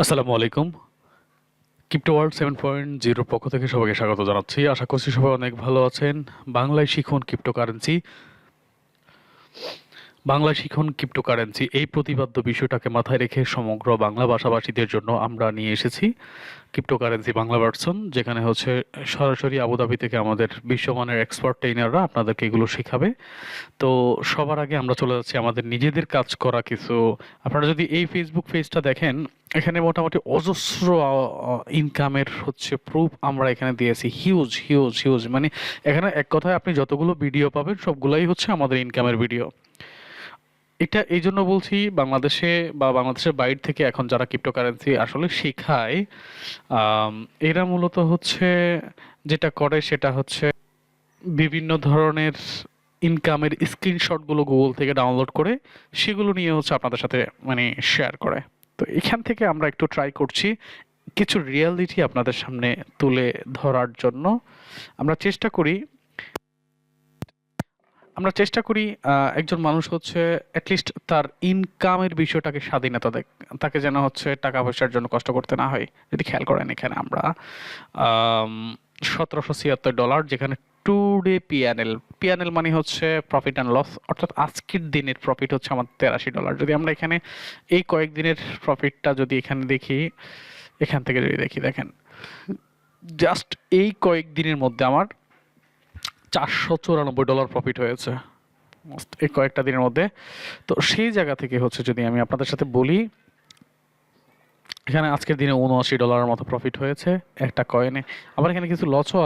আসসালামু আলাইকুম। Crypto world 7.0 পক্ষ থেকে সবাইকে স্বাগত জানাচ্ছি। আশা করছি সবাই অনেক ভালো আছেন। বাংলায় শিখুন ক্রিপ্টোকারেন্সি। বাংলায় শিখুন ক্রিপ্টোকারেন্সি এই প্রতিপাদ্য বিষয়টাকে মাথায় রেখে সমগ্র বাংলা ভাষাভাষীদের জন্য আমরা নিয়ে এসেছি ক্রিপ্টোকারেন্সি বাংলা ভার্সন, যেখানে হচ্ছে সরাসরি আবুধাবি থেকে আমাদের বিশ্বমানের এক্সপার্ট ট্রেনাররা আপনাদেরকে এগুলো শেখাবে। তো সবার আগে আমরা চলে যাচ্ছি আমাদের নিজেদের কাজ করা কিছু। আপনারা যদি এই ফেসবুক পেজটা দেখেন, এখানে মোটামুটি অজস্র ইনকামের হচ্ছে প্রুফ আমরা এখানে দিয়েছি। হিউজ হিউজ হিউজ, মানে এখানে এক কথায় আপনি যতগুলো ভিডিও পাবেন সবগুলাই হচ্ছে আমাদের ইনকামের ভিডিও। এটা এই জন্য বলছি, বাংলাদেশে বা বাংলাদেশের বাইরে থেকে এখন যারা ক্রিপ্টোকারেন্সি আসলে শেখায়, আম, এরা মূলত হচ্ছে যেটা করে সেটা হচ্ছে বিভিন্ন ধরনের ইনকামের স্ক্রিনশটগুলো গুগল থেকে ডাউনলোড করে সেগুলো নিয়ে হচ্ছে আপনাদের সাথে মানে শেয়ার করে। তো এখান থেকে আমরা একটু ট্রাই করছি কিছু রিয়ালিটি আপনাদের সামনে তুলে ধরার জন্য। আমরা চেষ্টা করি আমরা চেষ্টা করি, একজন মানুষ হচ্ছে অ্যাটলিস্ট তার ইনকামের বিষয়টাকে স্বাধীনতা দেয়, তাকে যেন হচ্ছে টাকা পয়সার জন্য কষ্ট করতে না হয়। যদি খেয়াল করেন, এখানে আমরা $1776, যেখানে টু ডে পিএনএল পিএনএল মানে হচ্ছে প্রফিট অ্যান্ড লস, অর্থাৎ আজকের দিনের প্রফিট হচ্ছে আমার $83। যদি আমরা এখানে এই কয়েকদিনের প্রফিটটা যদি এখানে দেখি, এখান থেকে যদি দেখি, দেখেন জাস্ট এই কয়েকদিনের মধ্যে আমার $494 প্রফিট হয়েছে এই কয়েকটা দিনের মধ্যে। তো সেই জায়গা থেকে হচ্ছে যদি আমি আপনাদের সাথে বলি, এখানে আজকের দিনে $79 মতো প্রফিট হয়েছে একটা কয়েনে। আবার এখানে কিছু লসও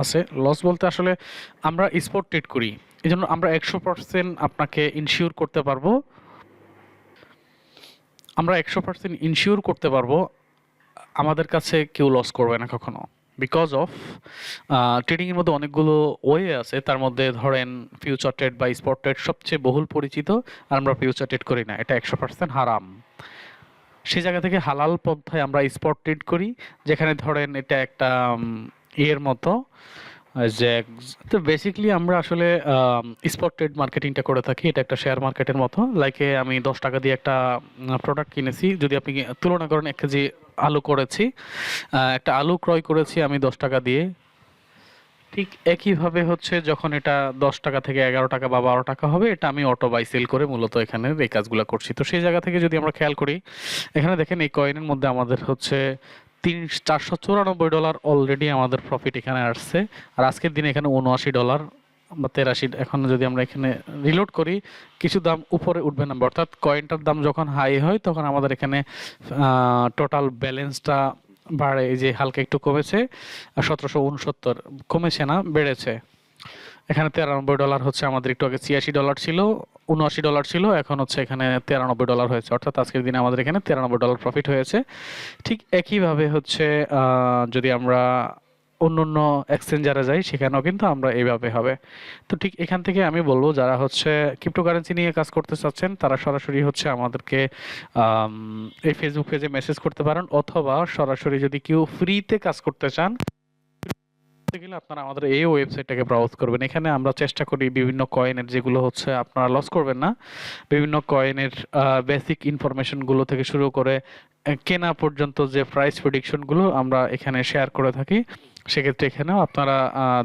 আছে। লস বলতে আসলে আমরা স্পট ট্রেড করি, এই জন্য আমরা 100% আপনাকে ইনশিওর করতে পারবো, আমরা 100% ইনশিওর করতে পারবো আমাদের কাছে কেউ লস করবে না কখনো। বিকজ অফ ট্রেডিংয়ের মধ্যে অনেকগুলো ওয়ে আছে, তার মধ্যে ধরেন ফিউচার ট্রেড বা স্পট ট্রেড সবচেয়ে বহুল পরিচিত। আর আমরা ফিউচার ট্রেড করি না, এটা 100% হারাম। সেই জায়গা থেকে হালাল পন্থায় আমরা স্পট ট্রেড করি, যেখানে ধরেন এটা একটা এর মতো যে, তো বেসিক্যালি আমরা আসলে স্পট ট্রেড মার্কেটিংটা করে থাকি। এটা একটা শেয়ার মার্কেটের মতো। লাইকে আমি 10 টাকা দিয়ে একটা প্রোডাক্ট কিনেছি, যদি আপনি তুলনা করেন 1 কেজি আলু করেছি, একটা আলু ক্রয় করেছি আমি 10 টাকা দিয়ে। ঠিক একইভাবে হচ্ছে যখন এটা 10 টাকা থেকে 11 টাকা বা 12 টাকা হবে, এটা আমি অটো বাই সেল করে মূলত এখানে এই কাজগুলো করছি। তো সেই জায়গা থেকে যদি আমরা খেয়াল করি, এখানে দেখেন এই কয়েনের মধ্যে আমাদের হচ্ছে $494 অলরেডি আমাদের প্রফিট এখানে আসছে। আর আজকের দিনে এখানে $79 বা 83, এখন যদি আমরা এখানে রিলোড করি, কিছু দাম উপরে উঠবে না, অর্থাৎ কয়েনটার দাম যখন হাই হয় তখন আমাদের এখানে টোটাল ব্যালেন্সটা বাড়ে। এই যে হালকা একটু কমেছে, 1769 কমেছে না, বেড়েছে। এখানে $93 হচ্ছে আমাদের, একটু আগে $86 ছিল, $79 ছিল, এখন হচ্ছে এখানে $93 হয়েছে, অর্থাৎ আজকের দিনে আমাদের এখানে $93 প্রফিট হয়েছে। ঠিক একইভাবে হচ্ছে যদি আমরা অন্য অন্য এক্সচেঞ্জারে যাই, সেখানেও কিন্তু আমরা এইভাবে হবে। তো ঠিক এখান থেকে আমি বলবো, যারা হচ্ছে ক্রিপ্টোকারেন্সি নিয়ে কাজ করতে চাচ্ছেন তারা সরাসরি হচ্ছে আমাদেরকে আম, এই ফেসবুক পেজে মেসেজ করতে পারেন, অথবা সরাসরি যদি কেউ ফ্রিতে কাজ করতে চান করতে গেলে আপনারা আমাদের এই ওয়েবসাইটটাকে ব্রাউজ করবেন। এখানে আমরা চেষ্টা করি বিভিন্ন কয়েনের, যেগুলো হচ্ছে আপনারা লস করবেন না, বিভিন্ন কয়েনের বেসিক ইনফরমেশনগুলো থেকে শুরু করে কেনা পর্যন্ত যে প্রাইস প্রেডিকশনগুলো আমরা এখানে শেয়ার করে থাকি। সেক্ষেত্রে এখানেও আপনারা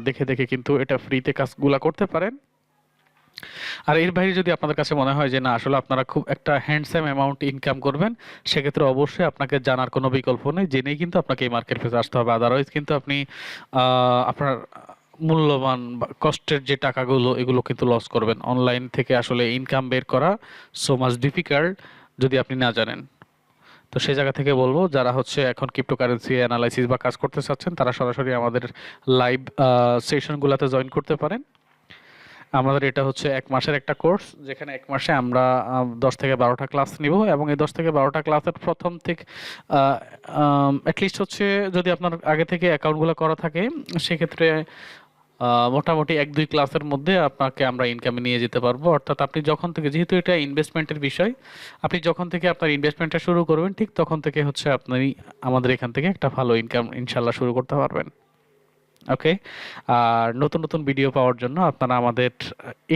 দেখে দেখে কিন্তু এটা ফ্রিতে কাজগুলো করতে পারেন। আর এর বাইরে যদি আপনাদের কাছে মনে হয় যে না, আসলে আপনারা খুব একটা হ্যান্ডসাম অ্যামাউন্ট ইনকাম করবেন, সেক্ষেত্রে অবশ্যই আপনাকে জানার কোনো বিকল্প নেই, জেনেই কিন্তু আপনাকে এই মার্কেট প্লেসে আসতে হবে। আদারওয়াইজ কিন্তু আপনি আপনার মূল্যবান বা কষ্টের যে টাকাগুলো, এগুলো কিন্তু লস করবেন। অনলাইন থেকে আসলে ইনকাম বের করা সো মাচ ডিফিকাল্ট যদি আপনি না জানেন। তো সেই জায়গা থেকে বলবো, যারা হচ্ছে এখন ক্রিপ্টোকারেন্সি অ্যানালাইসিস বা কাজ করতে চাচ্ছেন, তারা সরাসরি আমাদের লাইভ সেশনগুলোতে জয়েন করতে পারেন। আমাদের এটা হচ্ছে 1 মাসের একটা কোর্স, যেখানে 1 মাসে আমরা 10 থেকে 12টা ক্লাস নিব, এবং এই 10 থেকে 12টা ক্লাসের প্রথম থেকে অ্যাটলিস্ট হচ্ছে, যদি আপনার আগে থেকে অ্যাকাউন্টগুলো করা থাকে, সেক্ষেত্রে মোটামুটি 1-2 ক্লাসের মধ্যে আপনাকে আমরা ইনকামে নিয়ে যেতে পারবো। অর্থাৎ আপনি যখন থেকে, যেহেতু এটা ইনভেস্টমেন্টের বিষয়, আপনি যখন থেকে আপনার ইনভেস্টমেন্টটা শুরু করবেন, ঠিক তখন থেকে হচ্ছে আপনি আমাদের এখান থেকে একটা ভালো ইনকাম ইনশাল্লাহ শুরু করতে পারবেন। ওকে। আর নতুন নতুন ভিডিও পাওয়ার জন্য আপনারা আমাদের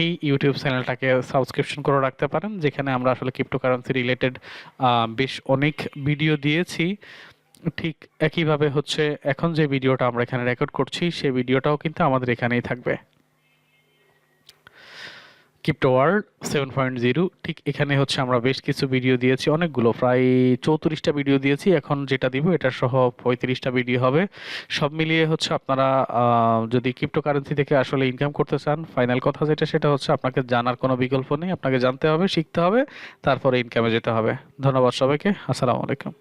এই ইউটিউব চ্যানেলটাকে সাবস্ক্রিপশন করে রাখতে পারেন, যেখানে আমরা আসলে ক্রিপ্টোকারেন্সি রিলেটেড বেশ অনেক ভিডিও দিয়েছি। ঠিক একইভাবে হচ্ছে এখন যে ভিডিওটা আমরা এখানে রেকর্ড করছি সেই ভিডিওটাও কিন্তু আমাদের এখানেই থাকবে। ক্রিপ্টো ওয়ার্ল্ড 7.0, ঠিক এখানে হচ্ছে আমরা বেশ কিছু ভিডিও দিয়েছি, অনেকগুলো, প্রায় 34টা ভিডিও দিয়েছি। এখন যেটা দিব এটা সহ 35টা ভিডিও হবে। সব মিলিয়ে হচ্ছে আপনারা যদি ক্রিপ্টোকারেন্সি থেকে আসলে ইনকাম করতে চান, ফাইনাল কথা যেটা সেটা হচ্ছে আপনাকে জানার কোনো বিকল্প নেই, আপনাকে জানতে হবে, শিখতে হবে, তারপরে ইনকামে যেতে হবে। ধন্যবাদ সবাইকে, আসসালামু আলাইকুম।